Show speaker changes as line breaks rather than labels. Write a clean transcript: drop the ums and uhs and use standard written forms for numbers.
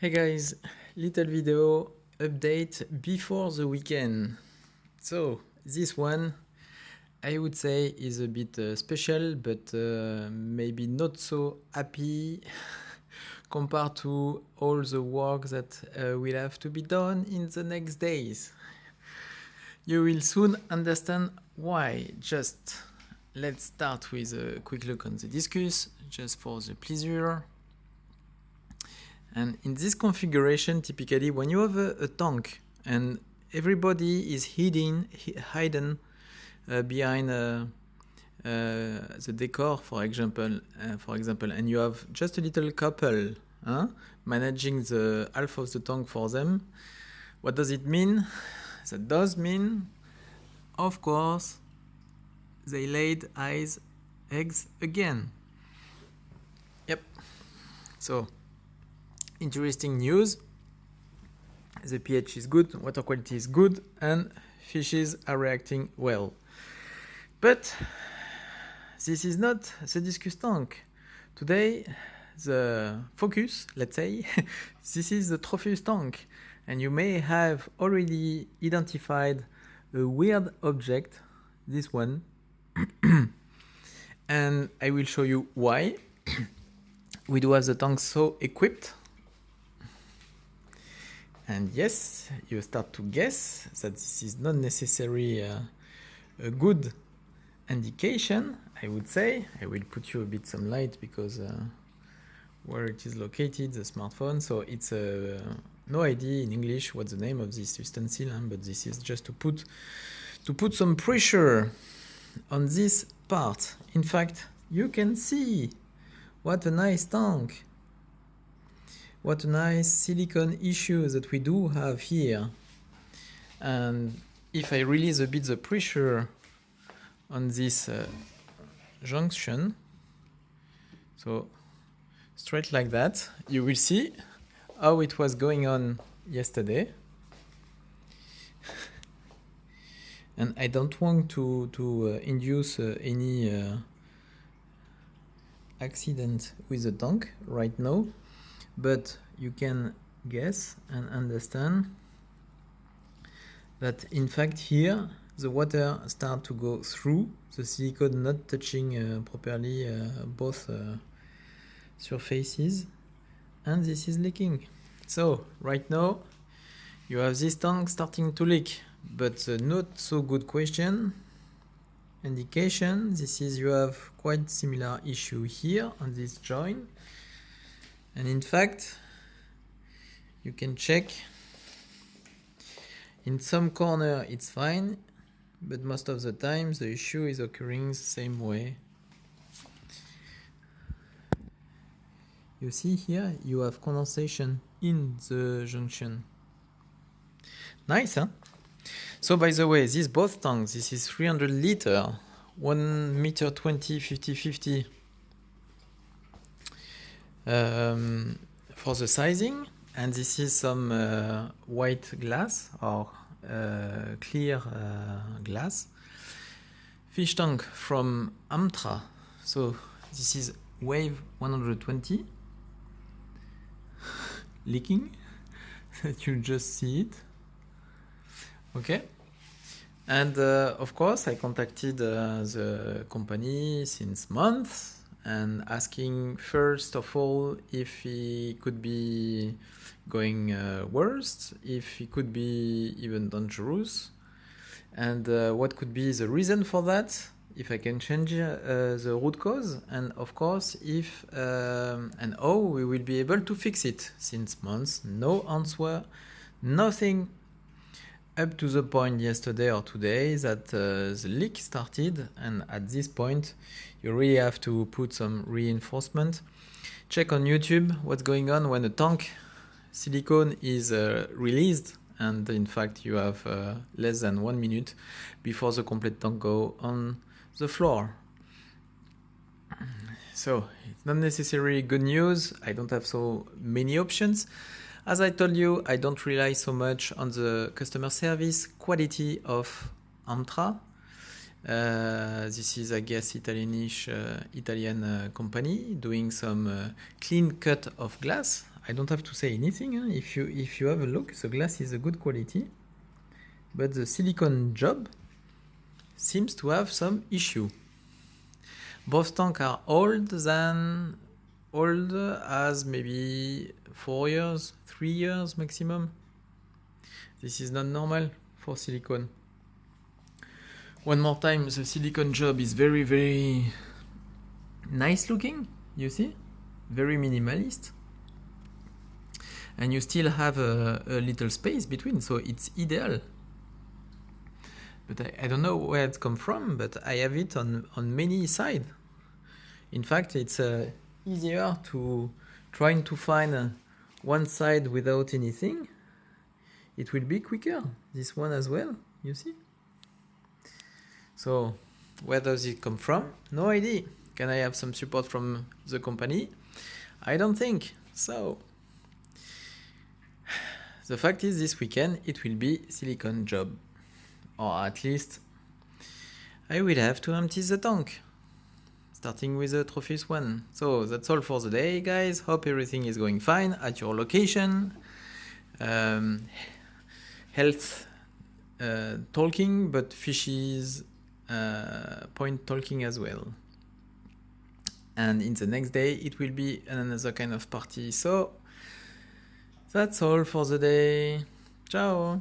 Hey guys, little video update before the weekend. So this one I would say is a bit special, but maybe not so happy compared to all the work that will have to be done in the next days. You will soon understand why. Just let's start with a quick look on the discus, just for the pleasure. And in this configuration, typically when you have a tank and everybody is hidden behind the decor, for example, and you have just a little couple managing the half of the tank for them, what does it mean? That does mean, of course, they laid eggs again. Yep. So, interesting news. The pH is good, water quality is good, and fishes are reacting well. But this is not the discus tank. Today, the focus, let's say, this is the Tropheus tank. And you may have already identified a weird object, this one. And I will show you why. We do have the tank so equipped. And yes, you start to guess that this is not necessarily a good indication, I would say. I will put you a bit some light because where it is located, the smartphone. So it's no idea in English what's the name of this utensil, but this is just to put some pressure on this part. In fact, you can see what a nice tank. What a nice silicone issue that we do have here. And if I release a bit the pressure on this junction, so straight like that, you will see how it was going on yesterday. And I don't want to induce any accident with the tank right now. But you can guess and understand that in fact here the water starts to go through the silicone, not touching properly both surfaces, and this is leaking. So right now you have this tank starting to leak, but the not so good indication, this is you have quite similar issue here on this joint. And in fact, you can check in some corner it's fine, but most of the time the issue is occurring the same way. You see here, you have condensation in the junction. Nice, huh? So by the way, these both tanks, this is 300 liter, 1 meter 20, 50-50. For the sizing, and this is some white glass or clear glass fish tank from Amtra. So this is wave 120 leaking that you just see it. Okay. And of course I contacted the company since months and asking first of all if he could be going worse, if he could be even dangerous, and what could be the reason for that, if I can change the root cause, and of course if and how we will be able to fix it. Since months, no answer, nothing, up to the point yesterday or today that the leak started, and at this point you really have to put some reinforcement. Check on YouTube what's going on when a tank silicone is released, and in fact you have less than 1 minute before the complete tank go on the floor. So it's not necessarily good news. I don't have so many options. As I told you, I don't rely so much on the customer service quality of Amtra. This is, I guess, Italian company doing some clean cut of glass I don't have to say anything. Huh? If you have a look, the glass is a good quality, but the silicone job seems to have some issue. Both tanks are old as maybe 4 years, 3 years maximum. This is not normal for silicone. One more time, the silicone job is very, very nice looking, you see? Very minimalist. And you still have a little space between, so it's ideal. But I don't know where it's come from, but I have it on many sides. In fact, it's easier to trying to find one side without anything. It will be quicker. This one as well, you see? So, where does it come from? No idea. Can I have some support from the company? I don't think so. The fact is, this weekend it will be silicone job. Or at least I will have to empty the tank. Starting with the Tropheus one. So that's all for the day, guys. Hope everything is going fine at your location. Health talking, but fishes point talking as well. And in the next day it will be another kind of party. So that's all for the day. Ciao.